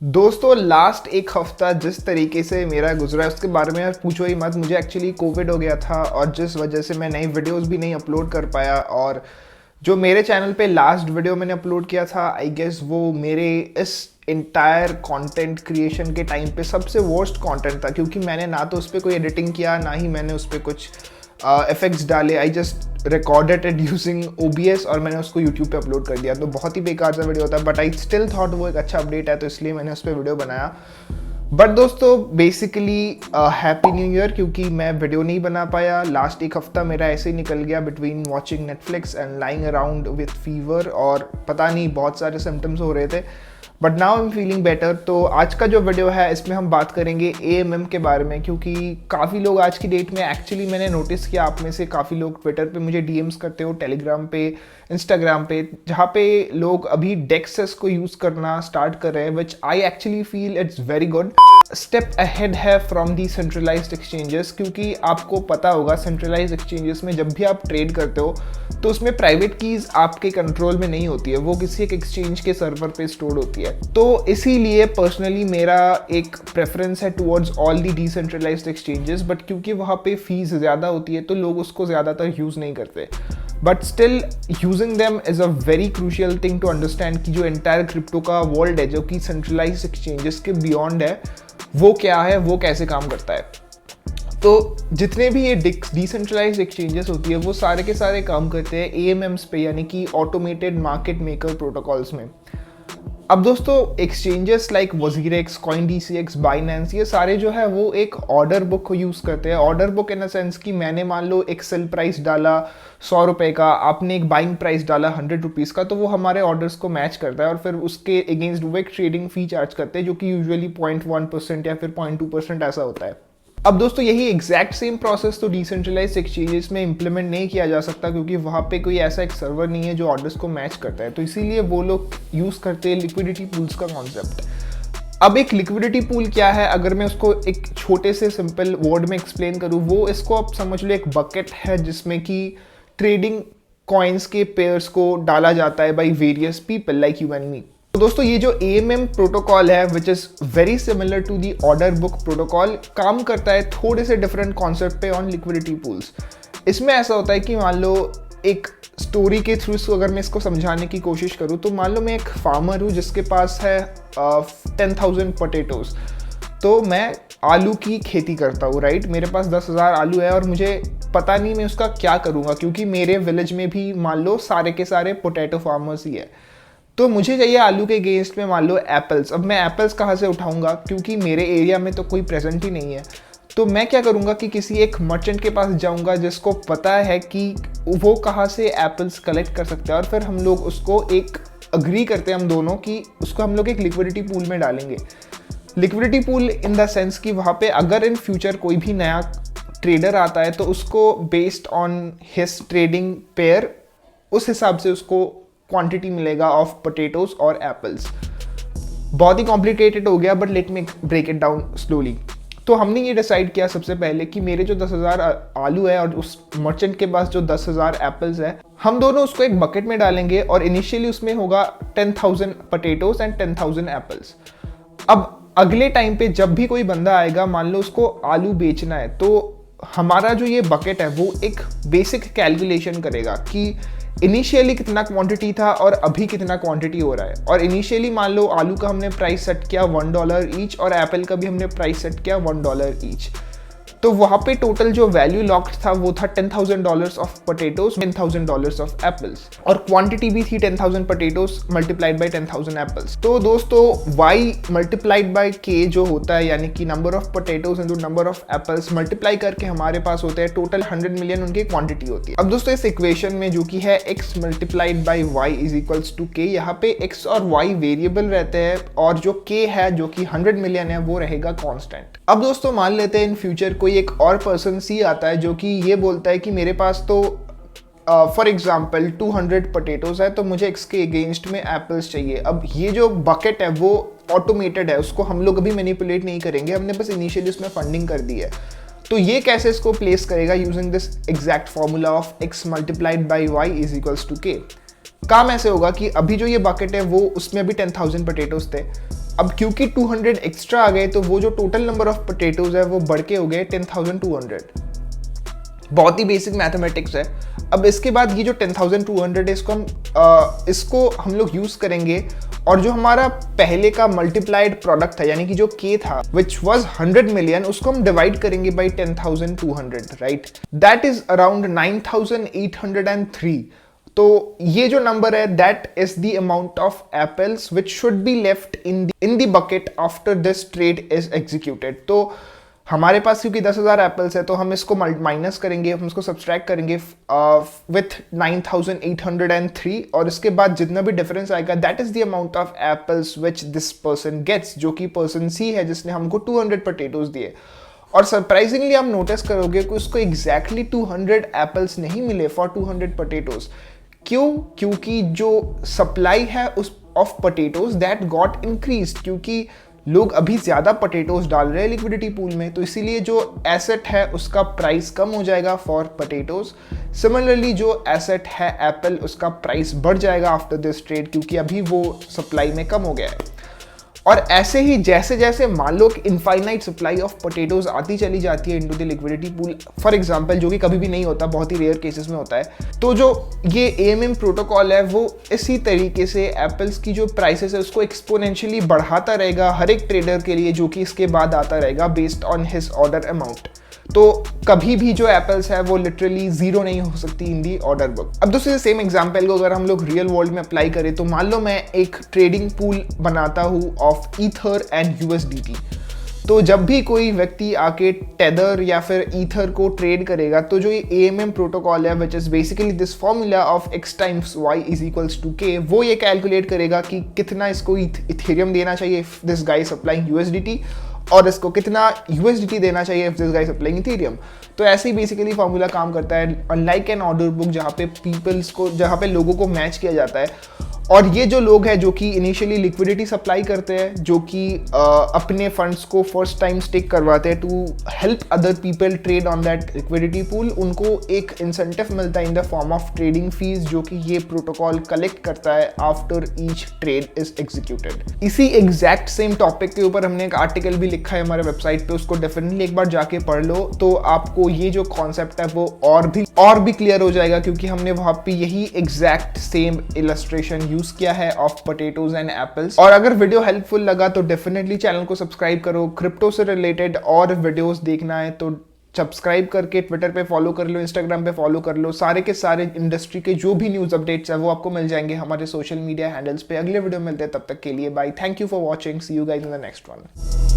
दोस्तों लास्ट एक हफ्ता जिस तरीके से मेरा गुजरा है उसके बारे में यार पूछो ही मत। मुझे एक्चुअली कोविड हो गया था और जिस वजह से मैं नई वीडियोस भी नहीं अपलोड कर पाया। और जो मेरे चैनल पे लास्ट वीडियो मैंने अपलोड किया था आई गेस वो मेरे इस इंटायर कंटेंट क्रिएशन के टाइम पे सबसे वर्स्ट कंटेंट था, क्योंकि मैंने ना तो उस पर कोई एडिटिंग किया ना ही मैंने उस पर कुछ इफेक्ट्स डाले। I just recorded it using OBS और मैंने उसको यूट्यूब पे अपलोड कर दिया। तो बहुत ही बेकार सा वीडियो था, बट आई स्टिल थॉट वो एक अच्छा अपडेट है, तो इसलिए मैंने उस पर वीडियो बनाया। बट दोस्तों बेसिकली हैप्पी न्यू ईयर, क्योंकि मैं वीडियो नहीं बना पाया। लास्ट एक हफ्ता मेरा ऐसे ही निकल गया between watching Netflix and lying around with fever, और पता नहीं बहुत सारे सिम्टम्स हो रहे थे। But now I am feeling better. तो आज का जो वीडियो है इसमें हम बात करेंगे AMM के बारे में, क्योंकि काफ़ी लोग आज की डेट में, एक्चुअली मैंने नोटिस किया आप में से काफ़ी लोग ट्विटर पे मुझे DMs करते हो, टेलीग्राम पे, इंस्टाग्राम पे, जहाँ पे लोग अभी डेक्सेस को यूज़ करना स्टार्ट कर रहे हैं, which I actually feel it's very good step ahead है फ्रॉम दी सेंट्रलाइज्ड एक्सचेंजेस। क्योंकि आपको पता होगा सेंट्रलाइज्ड एक्सचेंजेस में जब भी आप ट्रेड करते हो तो उसमें प्राइवेट कीज आपके कंट्रोल में नहीं होती है, वो किसी एक एक्सचेंज के सर्वर पे स्टोर होती है। तो इसीलिए पर्सनली मेरा एक प्रेफरेंस है towards all the decentralised exchanges, but क्योंकि वहाँ पे फीस ज़्यादा होती है तो लोग उसको ज़्यादातर यूज़ नहीं करते। But still using them is a very crucial thing to understand कि जो एंटायर क्रिप्टो का वर्ल्ड है, जो कि सेंट्रलाइज्ड एक्सचेंजेस के बियॉन्ड है, वो क्या है, वो कैसे काम करता है। तो जितने भी ये डिसेंट्रलाइज्ड एक्सचेंजेस होती है वो सारे के सारे काम करते हैं AMMs पे, यानी कि ऑटोमेटेड मार्केट मेकर प्रोटोकॉल्स में। अब दोस्तों exchanges like WazirX, CoinDCX, Binance, ये सारे जो है वो एक ऑर्डर बुक को यूज़ करते हैं। Order book in the sense कि मैंने मान लो एक सेल प्राइस डाला 100 रुपये का, आपने एक बाइंग प्राइस डाला 100 रुपीज़ का, तो वो हमारे ऑर्डर्स को मैच करता है और फिर उसके अगेंस्ट वो एक ट्रेडिंग फी चार्ज करते हैं, जो कि यूजुअली 0.1% या फिर 0.2% ऐसा होता है। अब दोस्तों यही एग्जैक्ट सेम प्रोसेस तो डिसेंट्रलाइज्ड एक्सचेंजेस में इंप्लीमेंट नहीं किया जा सकता, क्योंकि वहाँ पे कोई ऐसा एक सर्वर नहीं है जो ऑर्डर्स को मैच करता है। तो इसीलिए वो लोग यूज़ करते हैं लिक्विडिटी पूल्स का कॉन्सेप्ट। अब एक लिक्विडिटी पूल क्या है, अगर मैं उसको एक छोटे से सिंपल वर्ड में एक्सप्लेन करूँ, वो इसको आप समझ लो एक बकेट है जिसमें कि ट्रेडिंग कॉइन्स के पेयर्स को डाला जाता है by various people like you and me. तो दोस्तों ये जो AMM प्रोटोकॉल है which is very similar to the order book protocol, काम करता है थोड़े से डिफरेंट कॉन्सेप्ट पे ऑन लिक्विडिटी पूल्स। इसमें ऐसा होता है कि मान लो एक स्टोरी के थ्रू अगर मैं इसको समझाने की कोशिश करूँ, तो मान लो मैं एक फार्मर हूँ जिसके पास है 10,000 पोटैटोज। तो मैं आलू की खेती करता हूँ, राइट। मेरे पास 10,000 आलू है और मुझे पता नहीं मैं उसका क्या करूँगा, क्योंकि मेरे विलेज में भी मान लो सारे के सारे पोटैटो फार्मर्स ही है। तो मुझे चाहिए आलू के अगेंस्ट में मान लो एप्पल्स। अब मैं एप्पल्स कहाँ से उठाऊंगा, क्योंकि मेरे एरिया में तो कोई प्रेजेंट ही नहीं है। तो मैं क्या करूँगा कि किसी एक मर्चेंट के पास जाऊँगा जिसको पता है कि वो कहाँ से एप्पल्स कलेक्ट कर सकते हैं, और फिर हम लोग उसको एक अग्री करते हैं हम दोनों कि उसको हम लोग एक लिक्विडिटी पूल में डालेंगे। Liquidity pool in the sense कि वहाँ पे अगर इन फ्यूचर कोई भी नया ट्रेडर आता है तो उसको based on his trading pair उस हिसाब से उसको क्वांटिटी मिलेगा ऑफ पोटैटोज और एप्पल्स। बहुत ही कॉम्प्लिकेटेड हो गया, but let me break it down slowly. तो हमने ये डिसाइड किया सबसे पहले कि मेरे जो 10,000 आलू है और उस मर्चेंट के पास जो 10,000 एप्पल्स है, हम दोनों उसको एक बकेट में डालेंगे और इनिशियली उसमें होगा 10,000 पोटैटोज एंड 10,000 एप्पल्स। अब अगले टाइम पे जब भी कोई बंदा आएगा, मान लो उसको आलू बेचना है, तो हमारा जो ये बकेट है वो एक बेसिक कैलकुलेशन करेगा कि इनिशियली कितना क्वांटिटी था और अभी कितना क्वांटिटी हो रहा है। और इनिशियली मान लो आलू का हमने प्राइस सेट किया $1 ईच और एप्पल का भी हमने प्राइस सेट किया $1 ईच। तो वहाँ पे टोटल जो वैल्यू लॉक्ड था वो था $10,000 ऑफ पोटैटोज, $10,000 ऑफ एप्पल्स, और क्वांटिटी भी थी 10,000 पोटैटोज मल्टीप्लाइड बाई 10,000 एप्पल्स। तो दोस्तों y मल्टीप्लाइड बाई k जो होता है, यानी कि number of potatoes into number of apples multiply करके हमारे पास होते हैं टोटल 100 मिलियन उनकी क्वांटिटी होती है। अब दोस्तों इस इक्वेशन में जो कि है x multiplied by y is equals to k, यहाँ पे x और y वेरिएबल रहते हैं और जो k है जो कि 100 मिलियन है वो रहेगा कॉन्स्टेंट। अब दोस्तों मान लेते हैं इन फ्यूचर कोई एक और पर्सन सी आता है जो कि ये बोलता है कि मेरे पास तो फॉर एग्जाम्पल 200 पोटैटोज है, तो मुझे x के अगेंस्ट में एप्पल्स चाहिए। अब ये जो बकेट है वो ऑटोमेटेड है, उसको हम लोग अभी मैनिपुलेट नहीं करेंगे, हमने बस इनिशियली उसमें फंडिंग कर दी है। तो ये कैसे इसको प्लेस करेगा using this exact formula of x multiplied by y is equals to k। काम ऐसे होगा कि अभी जो ये बकेट है वो उसमें अभी 10,000 पोटैटोज थे, अब क्योंकि 200 एक्स्ट्रा आ गए तो वो जो टोटल नंबर ऑफ पोटैटोज है वो बढ़ के हो गए 10,200। बहुत ही बेसिक मैथमेटिक्स है। अब इसके बाद ये जो 10,200 है इसको हम लोग यूज करेंगे और जो हमारा पहले का मल्टीप्लाइड प्रोडक्ट था यानी कि जो के था विच वाज 100 मिलियन, उसको हम डिवाइड करेंगे by 10,200, right? That is around 9,803। तो ये जो नंबर है that is the amount of apples which should be left in the bucket after this trade is executed. तो हमारे पास क्योंकि 10,000 एप्पल्स है तो हम इसको माइनस करेंगे, हम इसको सब्सट्रैक्ट करेंगे विथ 9,803 और इसके बाद जितना भी डिफरेंस आएगा that is the amount of apples which this person gets, जो कि पर्सन सी है जिसने हमको 200 पोटैटोज दिए। और सरप्राइजिंगली आप नोटिस करोगे कि उसको एग्जैक्टली 200 एप्पल्स नहीं मिले फॉर 200 पोटैटोज। क्यों? क्योंकि जो सप्लाई है उस of potatoes that got increase, क्योंकि लोग अभी ज़्यादा पोटैटोज डाल रहे हैं लिक्विडिटी पूल में, तो इसीलिए जो एसेट है उसका प्राइस कम हो जाएगा फॉर पोटैटोज। सिमिलरली जो एसेट है एप्पल, उसका प्राइस बढ़ जाएगा आफ्टर दिस ट्रेड, क्योंकि अभी वो सप्लाई में कम हो गया है। और ऐसे ही जैसे जैसे मान लो कि इनफाइनाइट सप्लाई ऑफ पोटैटोज आती चली जाती है into the liquidity pool, for example, जो कि कभी भी नहीं होता, बहुत ही रेयर केसेस में होता है, तो जो ये एएमएम प्रोटोकॉल है वो इसी तरीके से एप्पल्स की जो प्राइसेस है उसको एक्सपोनेंशियली बढ़ाता रहेगा हर एक ट्रेडर के लिए जो कि इसके बाद आता रहेगा based on his order amount. तो कभी भी जो एप्पल्स है वो लिटरली जीरो नहीं हो सकती इन दी ऑर्डर बुक। अब दूसरे सेम एग्जांपल को अगर हम लोग रियल वर्ल्ड में अप्लाई करें तो मान लो मैं एक ट्रेडिंग पूल बनाता हूँ ऑफ ईथर एंड यूएसडीटी। तो जब भी कोई व्यक्ति आके टेदर या फिर ईथर को ट्रेड करेगा तो जो ये एएमएम प्रोटोकॉल है which is basically this formula of x times y is equals to k, वो ये कैलकुलेट करेगा कि कितना इसको इथेरियम देना चाहिए if this guy supplying USDT और इसको कितना यूएसडीटी देना चाहिए if this guy supplying Ethereum. तो ऐसे ही बेसिकली फॉर्मूला काम करता है, अनलाइक एन ऑर्डर बुक जहाँ पे लोगों को मैच किया जाता है। और ये जो लोग हैं जो कि इनिशियली लिक्विडिटी सप्लाई करते हैं, जो कि अपने फंड्स को फर्स्ट टाइम स्टिक करवाते हैं to help other people trade on that liquidity pool, उनको एक इंसेंटिव मिलता है in the form of trading fees जो कि ये प्रोटोकॉल कलेक्ट करता है after each trade is executed. इसी एग्जैक्ट सेम टॉपिक के ऊपर हमने एक आर्टिकल भी लिखा है हमारे वेबसाइट पे, उसको डेफिनेटली एक बार जाके पढ़ लो तो आपको ये जो कॉन्सेप्ट है वो और भी क्लियर हो जाएगा, क्योंकि हमने वहाँ पे यही एग्जैक्ट सेम इलस्ट्रेशन यूज किया है ऑफ पोटैटोज एंड एप्पल्स। और अगर वीडियो हेल्पफुल लगा तो डेफिनेटली चैनल को सब्सक्राइब करो। क्रिप्टो से रिलेटेड और वीडियोस देखना है तो सब्सक्राइब करके ट्विटर पे फॉलो कर लो, इंस्टाग्राम पे फॉलो कर लो। सारे के सारे इंडस्ट्री के जो भी न्यूज अपडेट्स है वो आपको मिल जाएंगे हमारे सोशल मीडिया हैंडल्स पे। अगले वीडियो मिलते हैं, तब तक के लिए bye. Thank you for watching, see you guys in the next one.